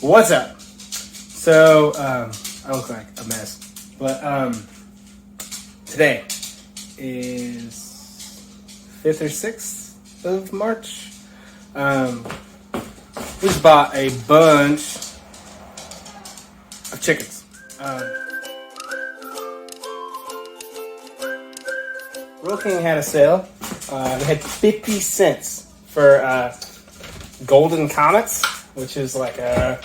What's up? So, I look like a mess, but today is 5th or 6th of March. We just bought a bunch of chickens. Rural King had a sale. They had 50 cents for Golden Comets, which is like a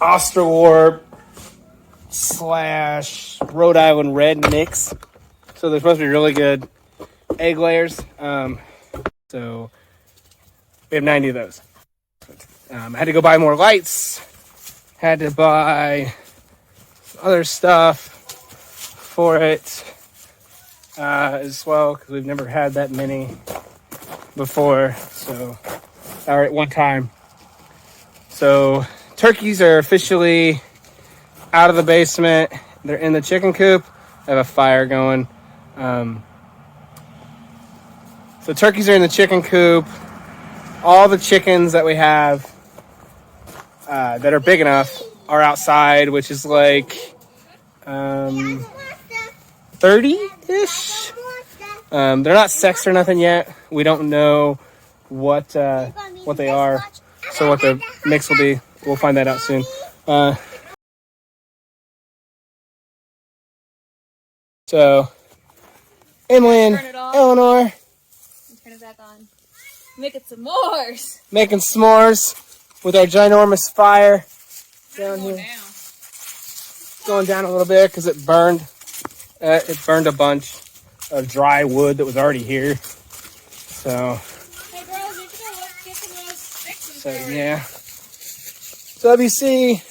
Osterwarp / Rhode Island Red mix. So they're supposed to be really good egg layers. So we have 90 of those. I had to go buy more lights. Had to buy other stuff for it as well, because we've never had that many before. So, or at one time. So turkeys are officially out of the basement. They're in the chicken coop. I have a fire going. So turkeys are in the chicken coop. All the chickens that we have that are big enough are outside, which is like 30-ish. They're not sexed or nothing yet. We don't know what they are. So what the mix will be, we'll find that out soon. So, Emily and Eleanor turn it back on. Making s'mores. Making s'mores with our ginormous fire down here. Going down a little bit because it burned. It burned a bunch of dry wood that was already here. So. Hey girls, you should go get some of those sticks. So yeah. So WC,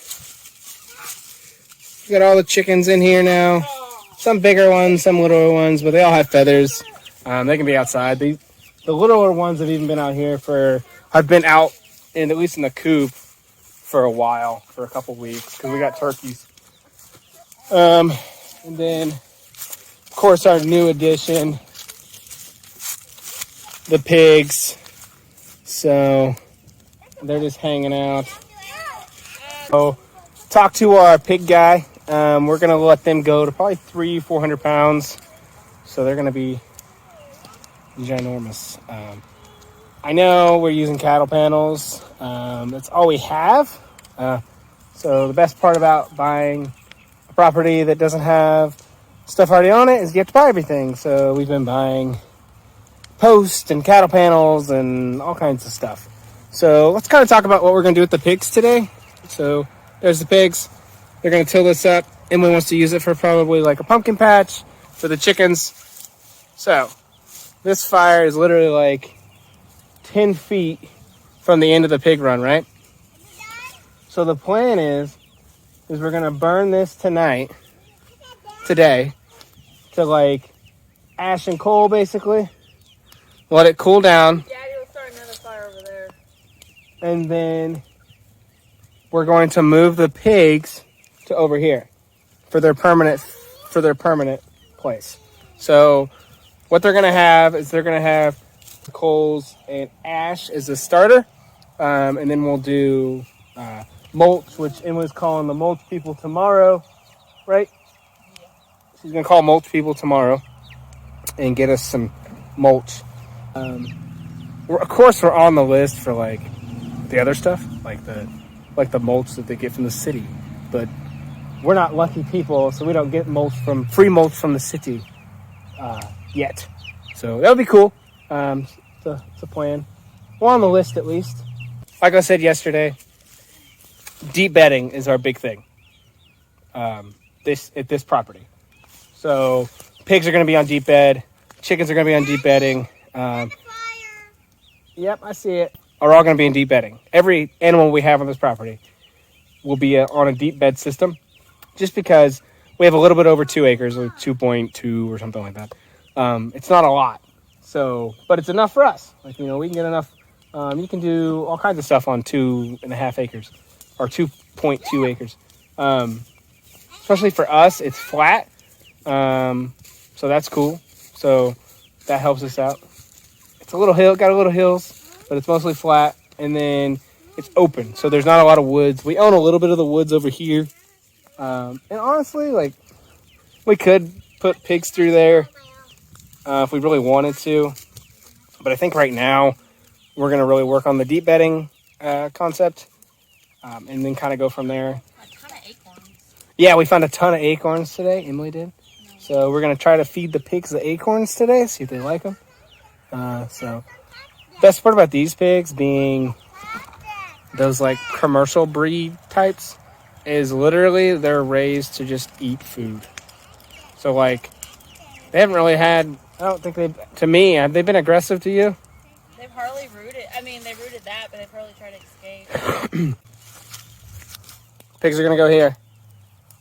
we got all the chickens in here now. Some bigger ones, some littler ones, but they all have feathers. They can be outside. The littler ones have even been out here I've been out at least in the coop for a while, for a couple weeks, because we got turkeys. And then, of course, our new addition, the pigs. So they're just hanging out. So talk to our pig guy. We're going to let them go to probably 300-400 pounds. So they're going to be ginormous. I know we're using cattle panels. That's all we have. So the best part about buying a property that doesn't have stuff already on it is you have to buy everything. So we've been buying posts and cattle panels and all kinds of stuff. So let's kind of talk about what we're going to do with the pigs today. So there's the pigs. They're going to till this up. Emily wants to use it for probably like a pumpkin patch for the chickens. So this fire is literally like 10 feet from the end of the pig run, right? So the plan is we're going to burn this today, to like ash and coal basically. Let it cool down. Daddy will start another fire over there. And then we're going to move the pigs to over here for their permanent place. So what they're going to have is they're going to have coals and ash as a starter. And then we'll do mulch, which Emily's calling the mulch people tomorrow, right? Yeah. She's going to call mulch people tomorrow and get us some mulch. Of course, we're on the list for like the other stuff, like the mulch that they get from the city, but we're not lucky people, so we don't get free mulch from the city yet. So that would be cool. It's a plan. We're on the list at least. Like I said yesterday, deep bedding is our big thing. At this property. So pigs are going to be on deep bed. Chickens are going to be on deep bedding. Yep, I see it. Are all going to be in deep bedding. Every animal we have on this property will be on a deep bed system, just because we have a little bit over 2 acres, like 2.2 or something like that. It's not a lot, so, but it's enough for us. Like, we can get enough. You can do all kinds of stuff on 2.5 acres or 2.2 acres. Especially for us, it's flat, so that's cool. So that helps us out. It's a little hill, got a little hills, but it's mostly flat. And then it's open, so there's not a lot of woods. We own a little bit of the woods over here, and honestly, like, we could put pigs through there if we really wanted to, but I think right now we're going to really work on the deep bedding concept, and then kind of go from there. A ton of acorns. Yeah, we found a ton of acorns today. Emily did. So we're going to try to feed the pigs the acorns today, see if they like them. So best part about these pigs being those like commercial breed types is literally they're raised to just eat food. So like they haven't really had, I don't think to me, have they been aggressive to you? They've hardly rooted. I mean, they rooted that, but they've hardly tried to escape. Pigs are going to go here.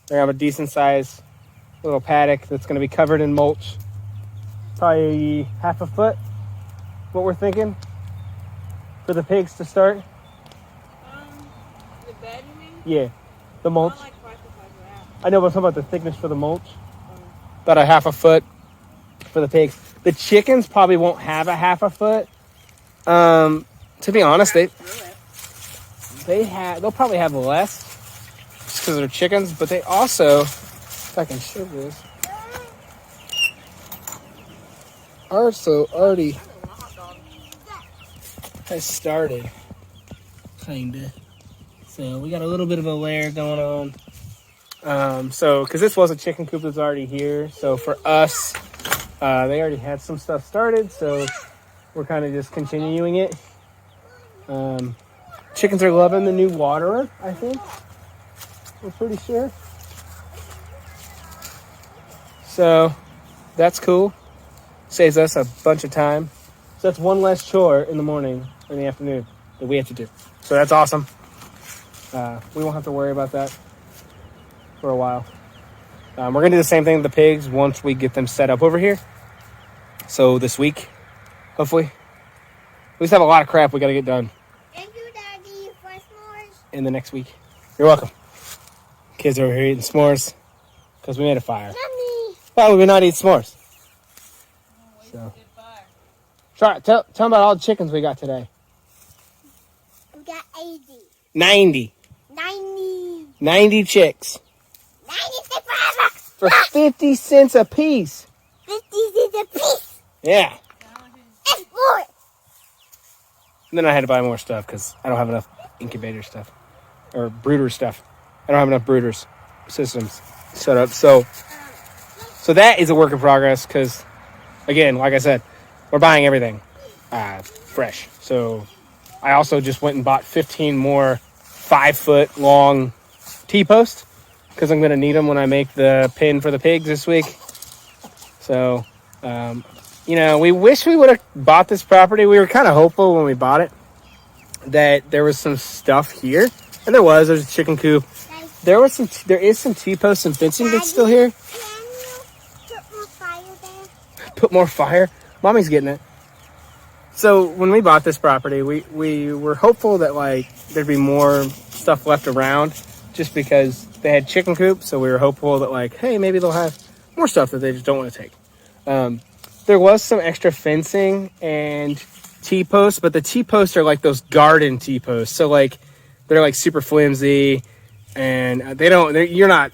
They're going to have a decent size little paddock that's going to be covered in mulch. Probably half a foot, what we're thinking, for the pigs to start. The bed, you mean? Yeah, the mulch. Not like 5 to 5 wrap. I know, but I'm talking about the thickness for the mulch. About a half a foot for the pigs. The chickens probably won't have a half a foot. To be honest, they'll probably have less just because they're chickens, but they also, if I can show this, also already has started, kinda. So we got a little bit of a layer going on. So because this was a chicken coop that's already here, so for us, they already had some stuff started, so we're kind of just continuing it. Chickens are loving the new waterer, I think. We're pretty sure. So that's cool. Saves us a bunch of time. So that's one less chore in the morning or in the afternoon that we have to do. So that's awesome. We won't have to worry about that for a while. We're going to do the same thing with the pigs once we get them set up over here. So this week, hopefully. We just have a lot of crap we got to get done. Thank you, Daddy, for s'mores. In the next week. You're welcome. Kids are over here eating s'mores because we made a fire. Mommy. Why would we not eat s'mores? So, sorry, tell them about all the chickens we got today. We got 80. 90. 90 chicks. 90 forever. For 50 cents a piece. 50 cents a piece. Yeah. And more. And then I had to buy more stuff because I don't have enough incubator stuff. Or brooder stuff. I don't have enough brooders systems set up. So that is a work in progress because, again, like I said, we're buying everything fresh. So I also just went and bought 15 more 5-foot long T-posts because I'm going to need them when I make the pin for the pigs this week. So, we wish we would have bought this property. We were kind of hopeful when we bought it that there was some stuff here. And there's a chicken coop. There is some T-posts and fencing that's still here. Can you put more fire there? Put more fire. Mommy's getting it. So when we bought this property, we were hopeful that there'd be more stuff left around just because they had chicken coops. So we were hopeful that hey, maybe they'll have more stuff that they just don't want to take. There was some extra fencing and T-posts, but the T-posts are like those garden T-posts. So they're super flimsy and you're not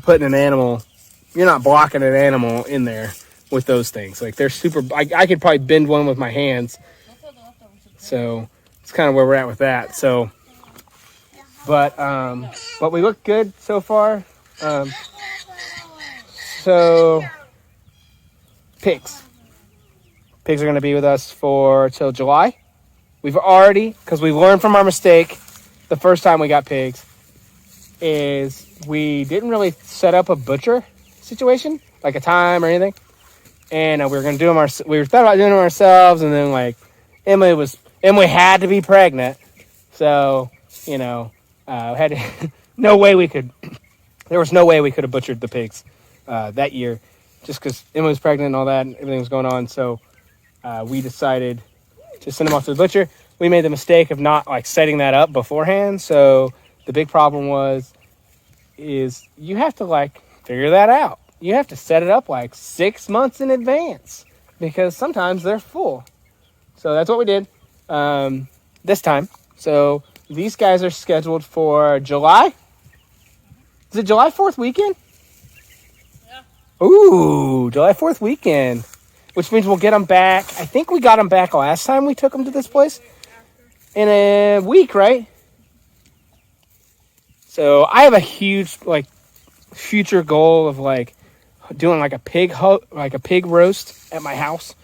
putting an animal, you're not blocking an animal in there with those things. They're super, I could probably bend one with my hands. So it's kind of where we're at with that. So, but we look good so far. So pigs are going to be with us till July. We've already, because we learned from our mistake the first time we got pigs, is we didn't really set up a butcher situation, like a time or anything. And we were going to do them we were thought about doing them ourselves, and then Emily had to be pregnant. So, had to, no way we could, there was no way we could have butchered the pigs that year, just because Emily was pregnant and all that, and everything was going on. So we decided to send them off to the butcher. We made the mistake of not setting that up beforehand. So the big problem is you have to figure that out. You have to set it up 6 months in advance because sometimes they're full. So that's what we did this time. So these guys are scheduled for July. Is it July 4th weekend? Yeah. Ooh, July 4th weekend. Which means we'll get them back. I think we got them back last time we took them to this place. In a week, right? So I have a huge, like, future goal of, like, doing, like, a pig roast at my house.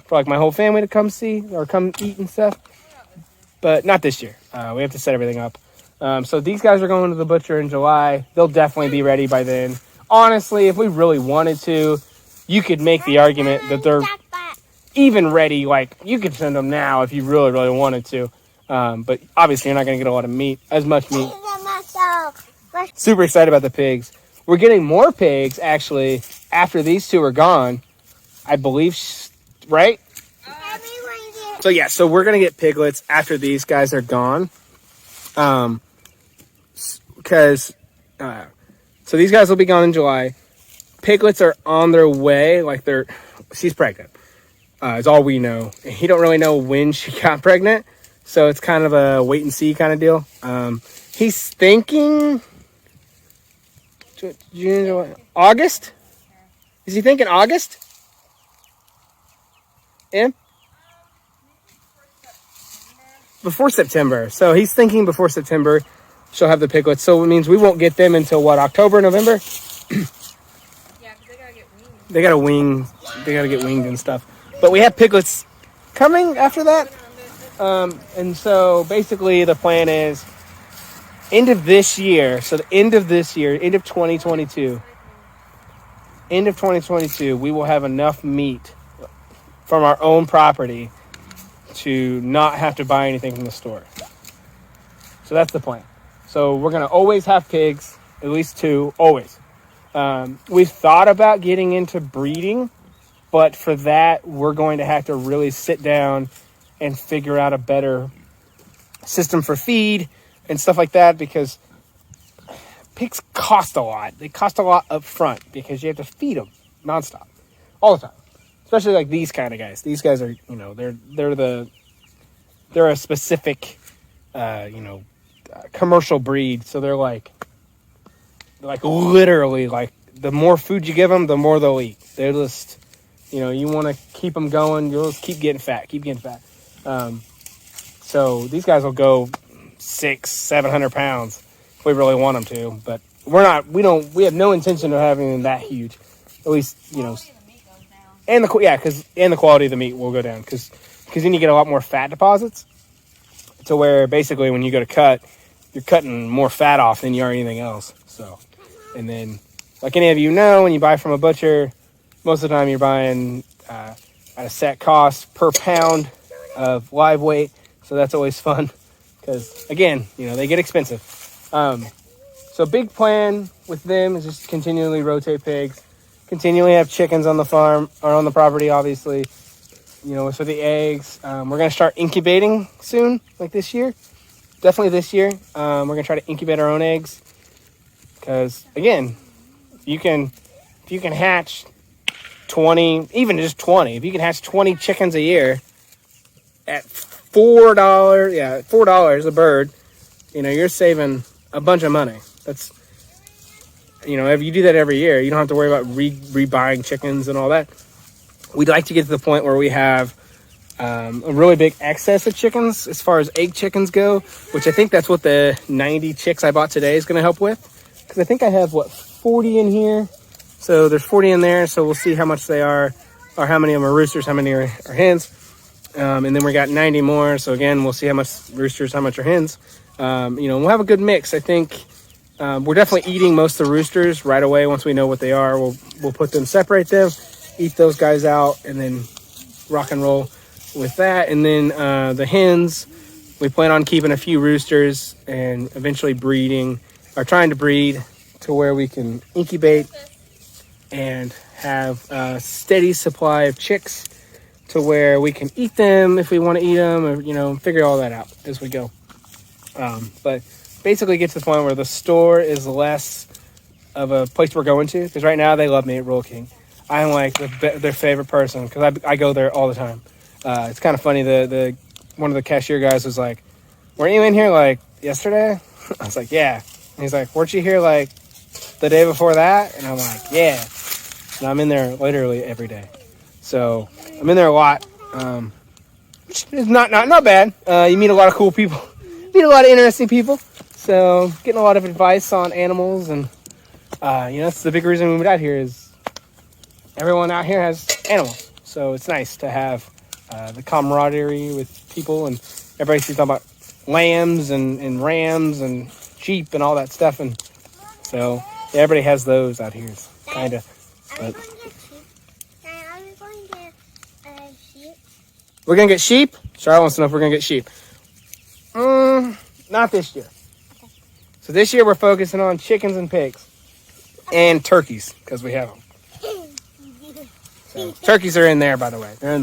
For, like, my whole family to come see or come eat and stuff. But not this year. We have to set everything up. So these guys are going to the butcher in July. They'll definitely be ready by then. Honestly, if we really wanted to, you could make the argument that they're even ready. Like, you could send them now if you really, really wanted to. But obviously, you're not going to get a lot of meat, as much meat. Super excited about the pigs. We're getting more pigs, actually, after these two are gone. I believe, right? So, yeah, so we're going to get piglets after these guys are gone. Because, so these guys will be gone in July. Piglets are on their way. Like, she's pregnant. Is all we know. And he don't really know when she got pregnant. So it's kind of a wait and see kind of deal. He's thinking June, July, August? Is he thinking August? Yeah? Before September. So he's thinking before September she'll have the piglets. So it means we won't get them until what, October, November? Yeah, because they gotta get winged. They gotta get winged and stuff. But we have piglets coming after that. And so basically the plan is end of this year. So the end of this year, end of 2022, we will have enough meat from our own property to not have to buy anything from the store. So that's the plan. So we're going to always have pigs, at least 2, always. We've thought about getting into breeding, but for that, we're going to have to really sit down and figure out a better system for feed and stuff like that, because pigs cost a lot. They cost a lot up front because you have to feed them nonstop, all the time. Especially like these kind of guys. These guys are, they're a specific, commercial breed. So they're like literally like the more food you give them, the more they'll eat. They're just, you want to keep them going. You'll just keep getting fat. So these guys will go 600-700 pounds if we really want them to, but we have no intention of having them that huge. At least, and the quality of the meat will go down because then you get a lot more fat deposits to where basically when you go to cut, you're cutting more fat off than you are anything else. So, and then like any of you know, when you buy from a butcher, most of the time you're buying at a set cost per pound of live weight. So that's always fun because again, they get expensive. So big plan with them is just continually rotate pigs, continually have chickens on the farm or on the property, obviously, for the eggs. We're going to start incubating soon, like this year. Definitely this year. We're going to try to incubate our own eggs because again, if you can hatch 20, even just 20, if you can hatch 20 chickens a year at $4 a bird, you're saving a bunch of money. That's, if you do that every year, you don't have to worry about rebuying chickens and all that. We'd like to get to the point where we have a really big excess of chickens as far as egg chickens go, which I think that's what the 90 chicks I bought today is going to help with. Because I think I have, 40 in here. So there's 40 in there, so we'll see how much they are, or how many of them are roosters, how many are hens. And then we got 90 more, so again, we'll see how much roosters, how much are hens. We'll have a good mix. I think we're definitely eating most of the roosters right away. Once we know what they are, we'll put them, separate them, eat those guys out, and then rock and roll with that. And then the hens, we plan on keeping a few roosters and eventually trying to breed to where we can incubate and have a steady supply of chicks to where we can eat them if we want to eat them, or figure all that out as we go. But basically get to the point where the store is less of a place we're going to, because right now they love me at Royal King. I'm like their favorite person because I go there all the time. It's kind of funny. The one of the cashier guys was like, "Weren't you in here like yesterday? I was like, yeah. And he's like, weren't you here like the day before that? And I'm like, yeah. And I'm in there literally every day. So I'm in there a lot. Which is not bad. You meet a lot of cool people. Meet a lot of interesting people. So getting a lot of advice on animals. And, that's the big reason we moved out here is everyone out here has animals. So it's nice to have the camaraderie with people. And everybody seems talking about lambs and rams and sheep and all that stuff. And so yeah, everybody has those out here. Kind of. Are we going to get sheep? Dad, are we going to get sheep? We're going to get sheep? Charlotte wants to know if we're going to get sheep. Not this year. So this year we're focusing on chickens and pigs. And turkeys, because we have them. So, turkeys are in there, by the way. They're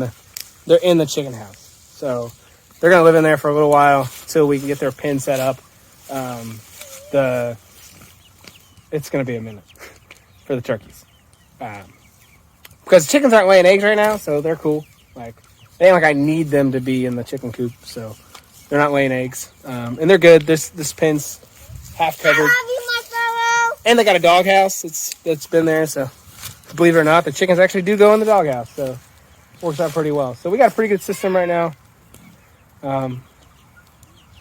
in the chicken house. So they're going to live in there for a little while until we can get their pen set up. It's going to be a minute for the turkeys. Because chickens aren't laying eggs right now, so they're cool. Like, it ain't like I need them to be in the chicken coop, so they're not laying eggs. And they're good. This pen's half I covered. love you, my fellow. And they got a doghouse. It's been there, so believe it or not, the chickens actually do go in the doghouse, so it works out pretty well. So we got a pretty good system right now.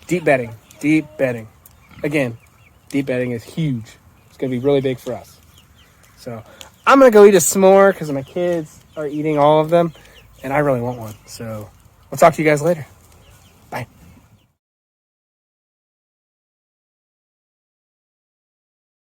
Deep bedding. Again, deep bedding is huge. It's going to be really big for us. So I'm going to go eat a s'more because my kids are eating all of them, and I really want one. So I'll talk to you guys later.